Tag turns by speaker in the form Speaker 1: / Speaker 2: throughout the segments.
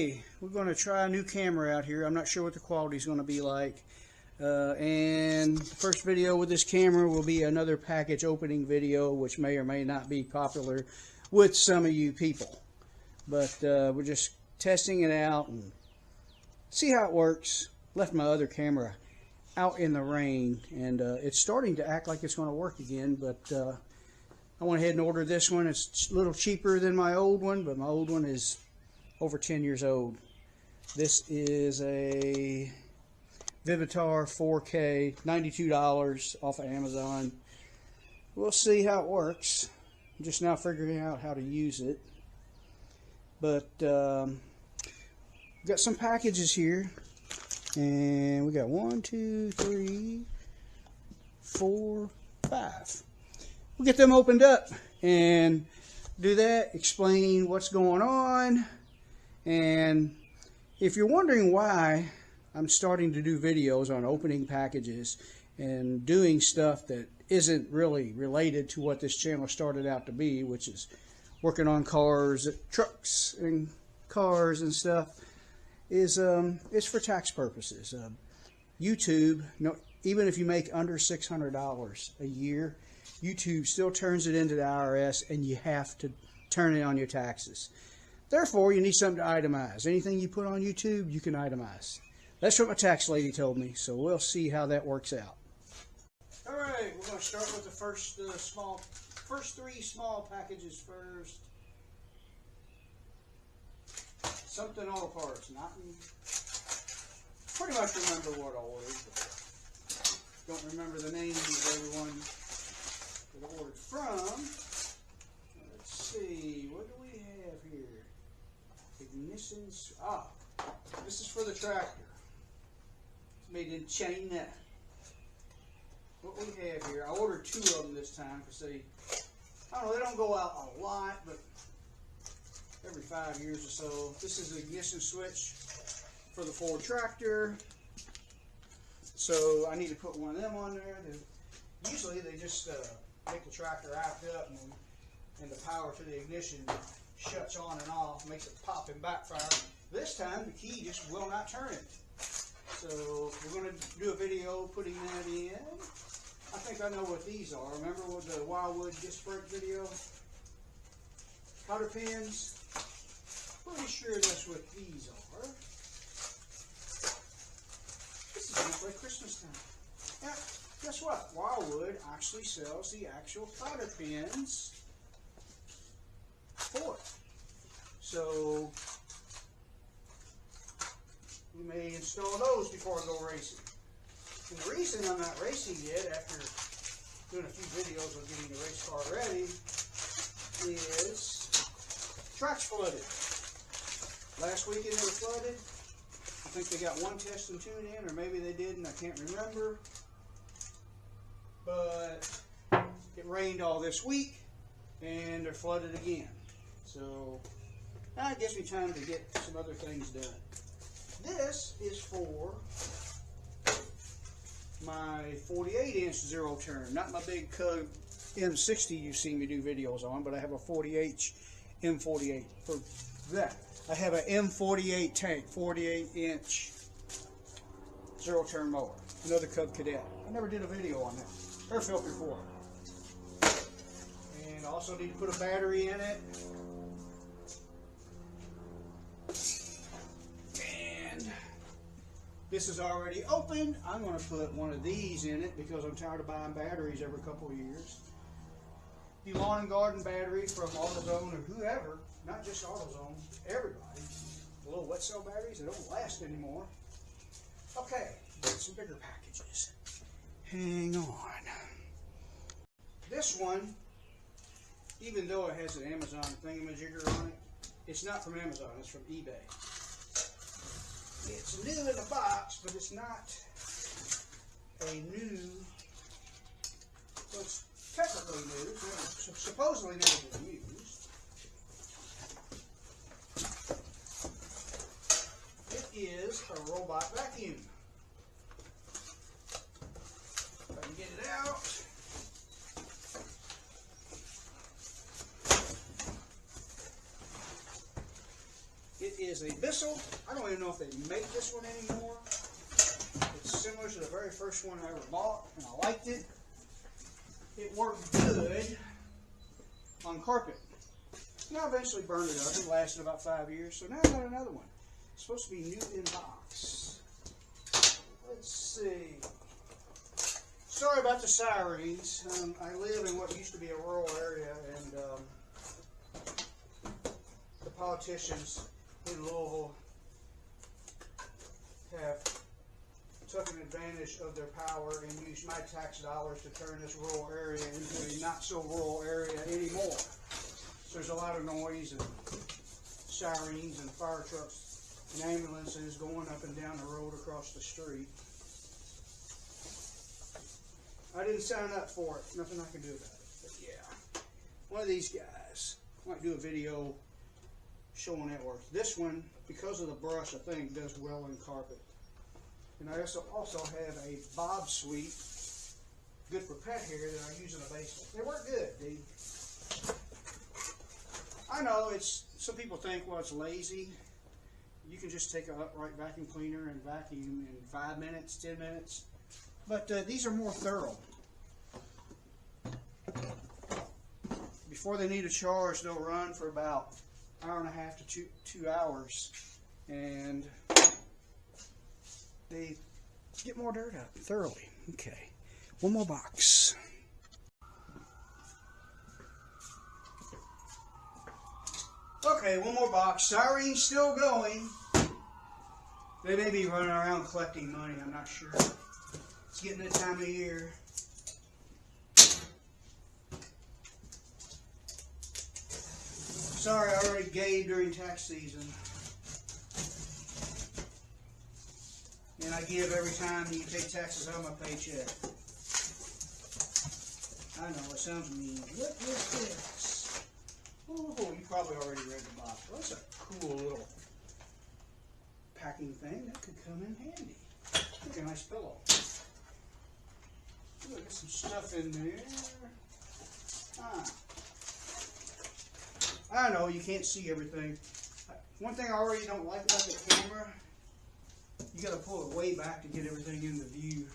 Speaker 1: Okay, we're going to try a new camera out here. I'm not sure what the quality is going to be like. And the first video with this camera will be another package opening video, which may or may not be popular with some of you people. But we're just testing it out and see how it works. Left my other camera out in the rain, and it's starting to act like it's going to work again, but I went ahead and ordered this one. It's a little cheaper than my old one, but my old one is over 10 years old. This is a Vivitar 4K, $92 off of Amazon. We'll see how it works. I'm just now figuring out how to use it. But got some packages here, and we got 1, 2, 3, 4, 5. We'll get them opened up and do that, explain what's going on. And if you're wondering why I'm starting to do videos on opening packages and doing stuff that isn't really related to what this channel started out to be, which is working on cars, trucks and cars and stuff, is it's for tax purposes. YouTube, even if you make under $600 a year, YouTube still turns it into the IRS, and you have to turn it on your taxes. Therefore, you need something to itemize. Anything you put on YouTube, you can itemize. That's what my tax lady told me, so we'll see how that works out. All right, we're going to start with the first three small packages first. Something auto parts, pretty much remember what I ordered, but don't remember the names of everyone that I ordered from. Let's see, what do we have here? Ignition. This is for the tractor. It's made in China. What we have here, I ordered 2 of them this time because they don't go out a lot, but every 5 years or so. This is the ignition switch for the Ford tractor. So I need to put one of them on there. Usually they just make the tractor act up, and the power to the ignition shuts on and off, makes it pop and backfire. This time the key just will not turn it. So we're going to do a video putting that in. I think I know what these are. Remember with the Wildwood disc brake video? Cotter pins. Pretty sure that's what these are. This is almost like Christmas time. Yeah, guess what? Wildwood actually sells the actual cotter pins for it. So we may install those before I go racing. And the reason I'm not racing yet, after doing a few videos on getting the race car ready, is track's flooded. Last weekend they were flooded. I think they got one test and tune in, or maybe they didn't. I can't remember. But it rained all this week, and they're flooded again. So now it gives me time to get some other things done. This is for my 48-inch zero turn, not my big Cub M60 you've seen me do videos on, but I have a 48-inch M48 for that. I have an M48 tank, 48-inch zero turn mower, another Cub Cadet. I never did a video on that. Air filter for it. And I also need to put a battery in it. And this is already open. I'm going to put one of these in it because I'm tired of buying batteries every couple of years. The lawn and garden battery from AutoZone or whoever, not just AutoZone, everybody. The little wet cell batteries, they don't last anymore. Okay, some bigger packages. Hang on. This one, even though it has an Amazon thingamajigger on it, it's not from Amazon, it's from eBay. It's new in the box, but it's not a new, so it's technically new, supposedly never been used. It is a robot vacuum. If I can get it out. It is a Bissell. I don't even know if they make this one anymore. It's similar to the very first one I ever bought, and I liked it. It worked good on carpet. And I eventually burned it up. It lasted about 5 years, so now I got another one. It's supposed to be new in box. Let's see. Sorry about the sirens. I live in what used to be a rural area, and the politicians in Louisville have taken advantage of their power and used my tax dollars to turn this rural area into a not so rural area anymore. So there's a lot of noise and sirens and fire trucks and ambulances going up and down the road across the street. I didn't sign up for it. Nothing I can do about it. But yeah, one of these guys. I might do a video showing that works. This one, because of the brush, I think does well in carpet. And I also have a Bob Sweep, good for pet hair, that I use in the basement. They work good. I know some people think, well, it's lazy. You can just take an upright vacuum cleaner and vacuum in 5 minutes, 10 minutes. But these are more thorough. Before they need a charge, they'll run for about an hour and a half to 2 hours. And they get more dirt out thoroughly. Okay, one more box. Okay, one more box. Siren's still going. They may be running around collecting money, I'm not sure. It's getting that time of year. Sorry, I already gave during tax season. And I give every time you pay taxes on my paycheck. I know, it sounds mean. What is this? Oh, you probably already read the box. Well, that's a cool little packing thing. That could come in handy. Look, a nice pillow. Ooh, I got some stuff in there. I know, you can't see everything. One thing I already don't like about the camera, you gotta pull it way back to get everything into view.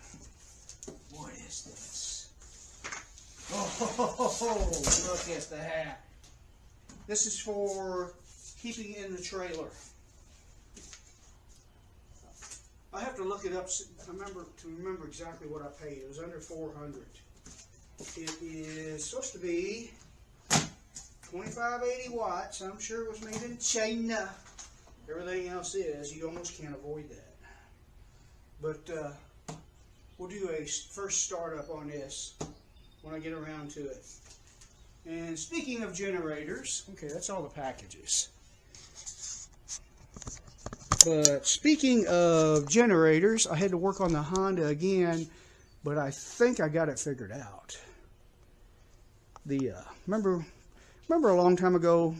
Speaker 1: What is this? Oh, look at that. This is for keeping in the trailer. I have to look it up to remember exactly what I paid. It was under $400. It is supposed to be 2580 watts. I'm sure it was made in China. Everything else is. You almost can't avoid that. But we'll do a first startup on this when I get around to it. And speaking of generators, okay, that's all the packages. But speaking of generators, I had to work on the Honda again, but I think I got it figured out. Remember a long time ago,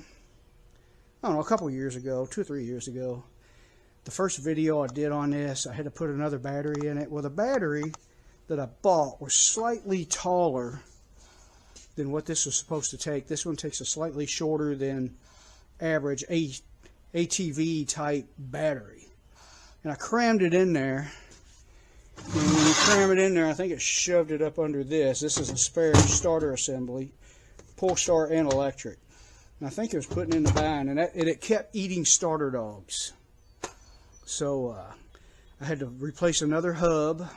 Speaker 1: I don't know, a couple years ago, 2 or 3 years ago, the first video I did on this, I had to put another battery in it. Well, the battery that I bought was slightly taller than what this was supposed to take. This one takes a slightly shorter than average ATV type battery. And I crammed it in there. And when you cram it in there, I think it shoved it up under this. This is a spare starter assembly, pull start and electric. And I think it was putting in the bind, and it kept eating starter dogs. So I had to replace another hub.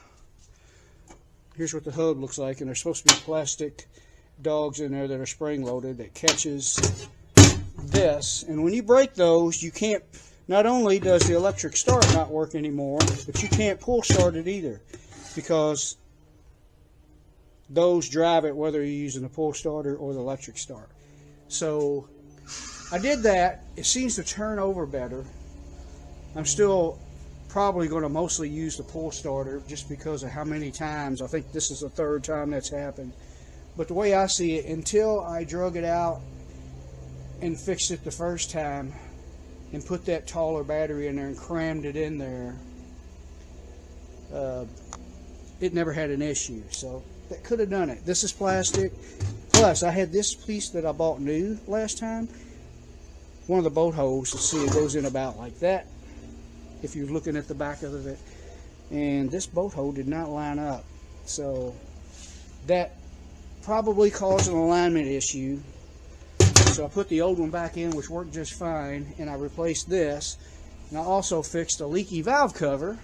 Speaker 1: Here's what the hub looks like, and there's supposed to be plastic dogs in there that are spring loaded that catches this. And when you break those, you can't, not only does the electric start not work anymore, but you can't pull start it either, because those drive it whether you're using the pull starter or the electric start. So I did that. It seems to turn over better. I'm still probably going to mostly use the pull starter just because of how many times. I think this is the 3rd time that's happened. But the way I see it, until I drug it out and fixed it the first time and put that taller battery in there and crammed it in there, it never had an issue. So that could have done it. This is plastic. Plus, I had this piece that I bought new last time. one of the bolt holes. See, it goes in about like that if you're looking at the back of it, and this bolt hole did not line up, so that probably caused an alignment issue. So I put the old one back in, which worked just fine, and I replaced this, and I also fixed a leaky valve cover.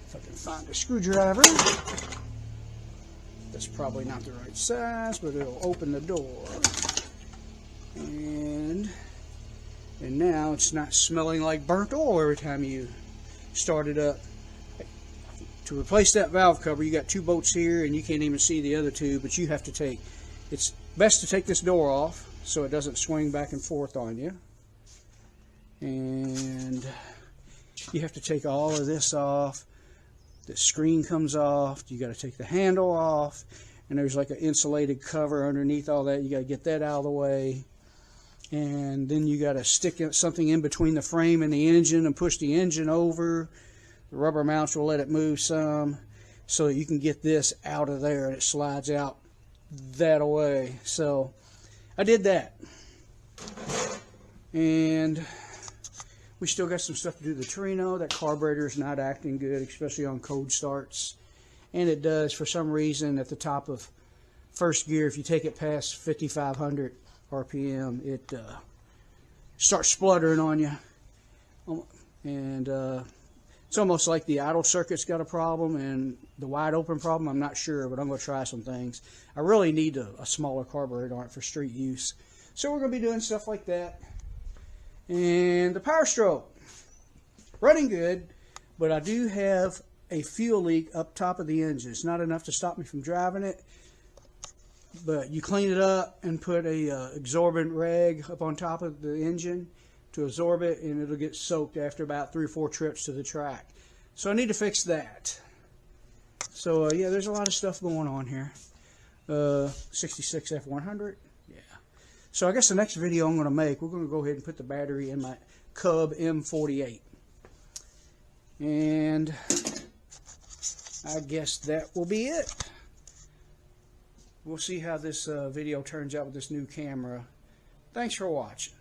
Speaker 1: If I can find a screwdriver. That's probably not the right size, but it'll open the door. And now it's not smelling like burnt oil every time you start it up. To replace that valve cover, you got 2 bolts here, and you can't even see the other 2, but you have to take, it's best to take this door off so it doesn't swing back and forth on you. And you have to take all of this off. The screen comes off. You got to take the handle off, and there's like an insulated cover underneath all that. You got to get that out of the way, and then you got to stick something in between the frame and the engine and push the engine over. The rubber mounts will let it move some, so that you can get this out of there, and it slides out that away. So I did that, and we still got some stuff to do to the Torino. That carburetor is not acting good, especially on cold starts. And it does, for some reason, at the top of first gear, if you take it past 5,500 RPM, it starts spluttering on you. And it's almost like the idle circuit's got a problem and the wide open problem. I'm not sure, but I'm going to try some things. I really need a smaller carburetor on it for street use. So we're going to be doing stuff like that. And the Power Stroke, running good, but I do have a fuel leak up top of the engine. It's not enough to stop me from driving it, but you clean it up and put a absorbent rag up on top of the engine to absorb it, and it'll get soaked after about 3 or 4 trips to the track. So I need to fix that. So yeah, there's a lot of stuff going on here. 66 F100. So I guess the next video I'm going to make, we're going to go ahead and put the battery in my Cub M48. And I guess that will be it. We'll see how this video turns out with this new camera. Thanks for watching.